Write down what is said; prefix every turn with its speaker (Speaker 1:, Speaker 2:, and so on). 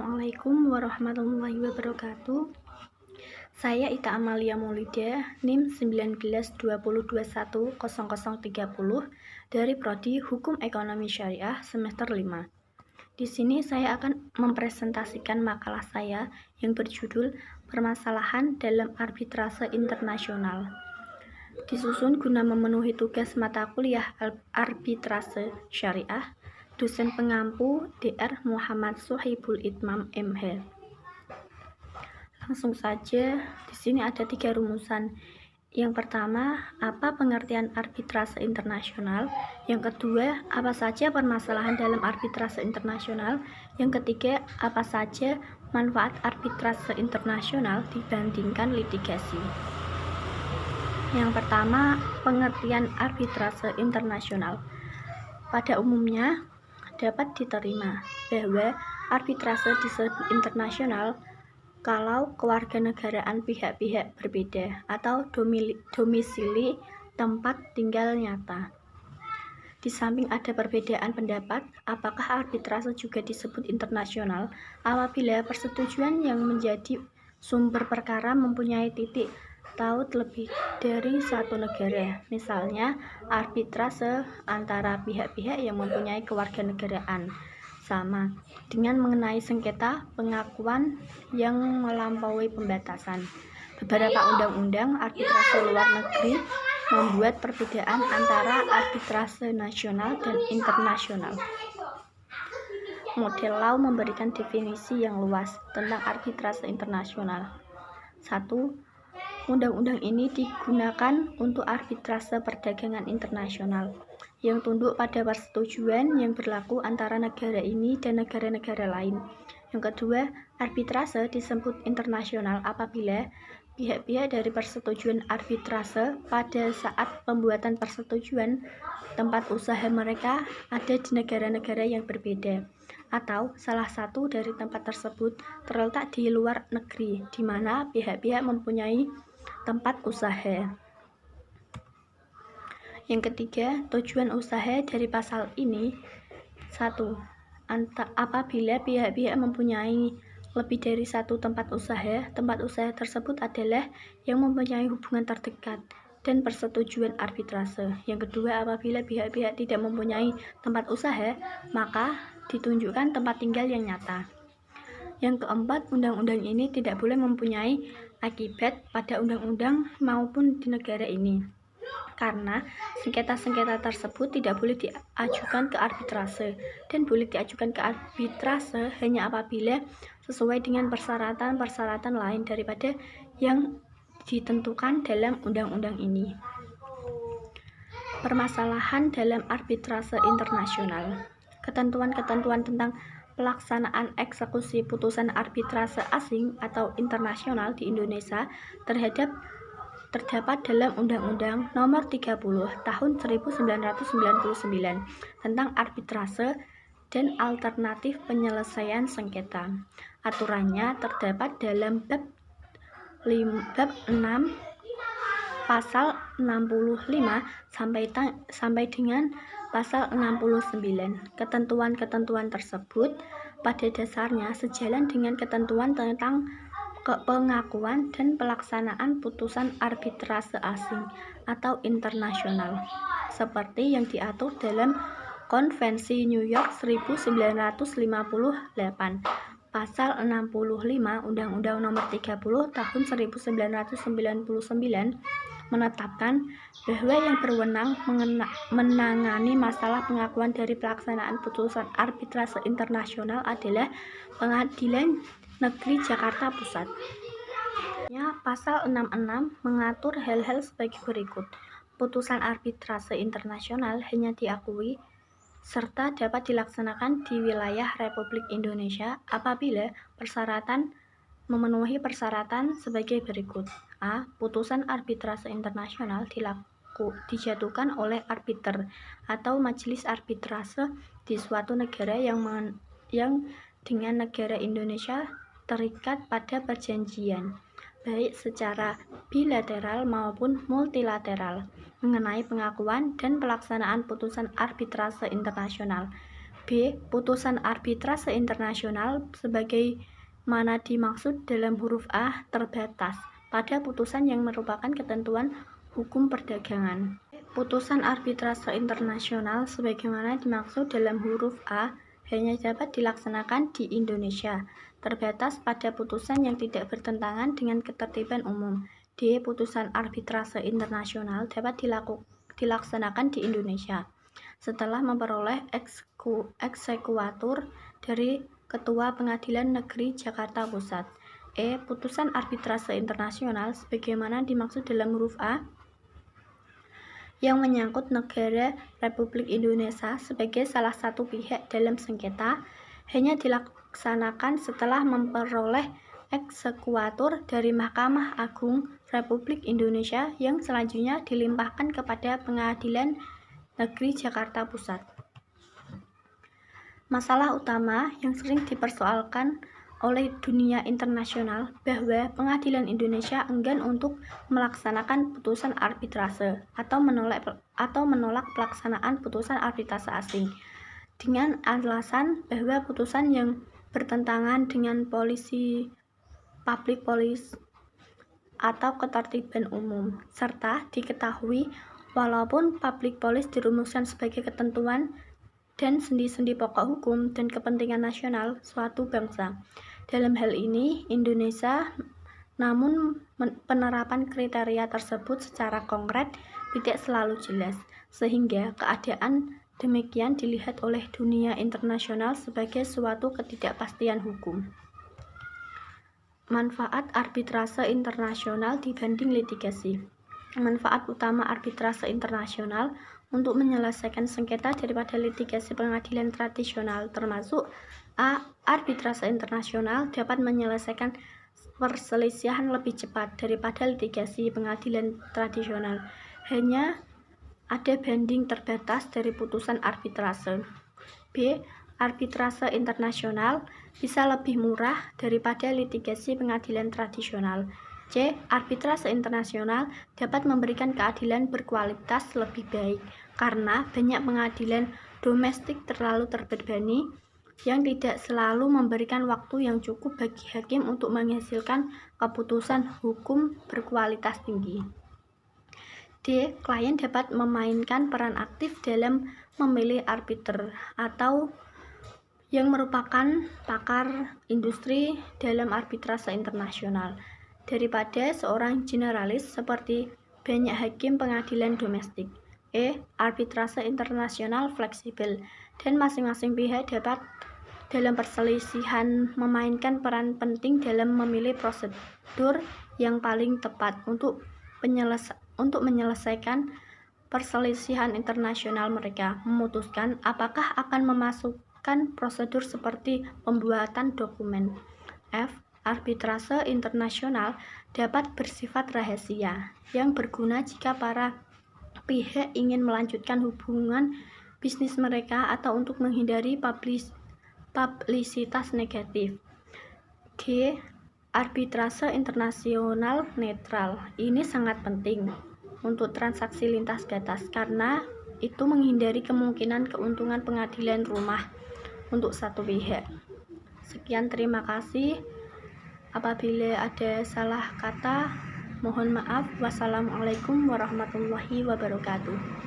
Speaker 1: Assalamualaikum warahmatullahi wabarakatuh. Saya Ita Amalia Maulida, NIM 1920210030 dari Prodi Hukum Ekonomi Syariah semester 5. Di sini saya akan mempresentasikan makalah saya yang berjudul Permasalahan dalam Arbitrase Internasional. Disusun guna memenuhi tugas mata kuliah Arbitrase Syariah, dosen pengampu Dr. Muhammad Sohibul Itmam MH. Langsung saja, di sini ada 3 rumusan. Yang pertama, apa pengertian arbitrase internasional? Yang kedua, apa saja permasalahan dalam arbitrase internasional? Yang ketiga, apa saja manfaat arbitrase internasional dibandingkan litigasi? Yang pertama, pengertian arbitrase internasional. Pada umumnya, dapat diterima bahwa arbitrase disebut internasional kalau kewarganegaraan pihak-pihak berbeda atau domisili tempat tinggal nyata. Di samping ada perbedaan pendapat, apakah arbitrase juga disebut internasional apabila persetujuan yang menjadi sumber perkara mempunyai titik taut lebih dari satu negara, misalnya arbitrase antara pihak-pihak yang mempunyai kewarganegaraan sama dengan mengenai sengketa pengakuan yang melampaui pembatasan. Beberapa undang-undang arbitrase luar negeri membuat perbedaan antara arbitrase nasional dan internasional. Model law memberikan definisi yang luas tentang arbitrase internasional. 1. Undang-undang ini digunakan untuk arbitrase perdagangan internasional yang tunduk pada persetujuan yang berlaku antara negara ini dan negara-negara lain. Yang kedua, arbitrase disebut internasional apabila pihak-pihak dari persetujuan arbitrase pada saat pembuatan persetujuan tempat usaha mereka ada di negara-negara yang berbeda, atau salah satu dari tempat tersebut terletak di luar negeri di mana pihak-pihak mempunyai tempat usaha. Yang ketiga, tujuan usaha dari pasal ini 1. Apabila pihak-pihak mempunyai lebih dari satu tempat usaha tersebut adalah yang mempunyai hubungan terdekat dan persetujuan arbitrase. Yang kedua, apabila pihak-pihak tidak mempunyai tempat usaha, maka ditunjukkan tempat tinggal yang nyata. Yang keempat, undang-undang ini tidak boleh mempunyai akibat pada undang-undang maupun di negara ini, karena sengketa-sengketa tersebut tidak boleh diajukan ke arbitrase dan boleh diajukan ke arbitrase hanya apabila sesuai dengan persyaratan-persyaratan lain daripada yang ditentukan dalam undang-undang ini. Permasalahan dalam arbitrase internasional. Ketentuan-ketentuan tentang pelaksanaan eksekusi putusan arbitrase asing atau internasional di Indonesia terdapat dalam Undang-Undang Nomor 30 Tahun 1999 tentang arbitrase dan alternatif penyelesaian sengketa. Aturannya terdapat dalam bab 6 pasal 65 sampai dengan pasal 69. Ketentuan-ketentuan tersebut pada dasarnya sejalan dengan ketentuan tentang pengakuan dan pelaksanaan putusan arbitrase asing atau internasional seperti yang diatur dalam Konvensi New York 1958 Pasal 65 Undang-Undang Nomor 30 Tahun 1999 menetapkan bahwa yang berwenang menangani masalah pengakuan dari pelaksanaan putusan arbitrase internasional adalah Pengadilan Negeri Jakarta Pusat. Pasal 66 mengatur hal-hal sebagai berikut. Putusan arbitrase internasional hanya diakui serta dapat dilaksanakan di wilayah Republik Indonesia apabila memenuhi persyaratan sebagai berikut. A. Putusan arbitrase internasional dijatuhkan oleh arbiter atau majelis arbitrase di suatu negara yang dengan negara Indonesia terikat pada perjanjian, baik secara bilateral maupun multilateral, mengenai pengakuan dan pelaksanaan putusan arbitrase internasional. B. Putusan arbitrase internasional sebagaimana dimaksud dalam huruf A terbatas pada putusan yang merupakan ketentuan hukum perdagangan. Putusan arbitrase internasional sebagaimana dimaksud dalam huruf A hanya dapat dilaksanakan di Indonesia, terbatas pada putusan yang tidak bertentangan dengan ketertiban umum. D. Putusan arbitrase internasional dapat dilaksanakan di Indonesia setelah memperoleh eksekuatur dari Ketua Pengadilan Negeri Jakarta Pusat. E. Putusan arbitrase internasional sebagaimana dimaksud dalam huruf A yang menyangkut negara Republik Indonesia sebagai salah satu pihak dalam sengketa hanya dilaksanakan setelah memperoleh eksekuatur dari Mahkamah Agung Republik Indonesia yang selanjutnya dilimpahkan kepada Pengadilan Negeri Jakarta Pusat. Masalah utama yang sering dipersoalkan oleh dunia internasional bahwa Pengadilan Indonesia enggan untuk melaksanakan putusan arbitrase atau menolak pelaksanaan putusan arbitrase asing dengan alasan bahwa putusan yang bertentangan dengan public policy atau ketertiban umum, serta diketahui walaupun public policy dirumuskan sebagai ketentuan dan sendi-sendi pokok hukum dan kepentingan nasional suatu bangsa. Dalam hal ini, Indonesia, namun penerapan kriteria tersebut secara konkret tidak selalu jelas, sehingga keadaan demikian dilihat oleh dunia internasional sebagai suatu ketidakpastian hukum. Manfaat arbitrase internasional dibanding litigasi. Manfaat utama arbitrase internasional untuk menyelesaikan sengketa daripada litigasi pengadilan tradisional termasuk A. Arbitrase internasional dapat menyelesaikan perselisihan lebih cepat daripada litigasi pengadilan tradisional. Hanya ada banding terbatas dari putusan arbitrase. B. Arbitrase internasional bisa lebih murah daripada litigasi pengadilan tradisional. C. Arbitrase internasional dapat memberikan keadilan berkualitas lebih baik karena banyak pengadilan domestik terlalu terbebani yang tidak selalu memberikan waktu yang cukup bagi hakim untuk menghasilkan keputusan hukum berkualitas tinggi. D. Klien dapat memainkan peran aktif dalam memilih arbiter atau yang merupakan pakar industri dalam arbitrase internasional daripada seorang generalis seperti banyak hakim pengadilan domestik. E. Arbitrase internasional fleksibel dan masing-masing pihak dapat dalam perselisihan memainkan peran penting dalam memilih prosedur yang paling tepat untuk menyelesaikan perselisihan internasional mereka, memutuskan apakah akan memasukkan prosedur seperti pembuatan dokumen. F. Arbitrase internasional dapat bersifat rahasia yang berguna jika para pihak ingin melanjutkan hubungan bisnis mereka atau untuk menghindari publisitas negatif. G. Arbitrase internasional netral. Ini sangat penting untuk transaksi lintas batas karena itu menghindari kemungkinan keuntungan pengadilan rumah untuk satu pihak. Sekian, terima kasih. Apabila ada salah kata, mohon maaf. Wassalamualaikum warahmatullahi wabarakatuh.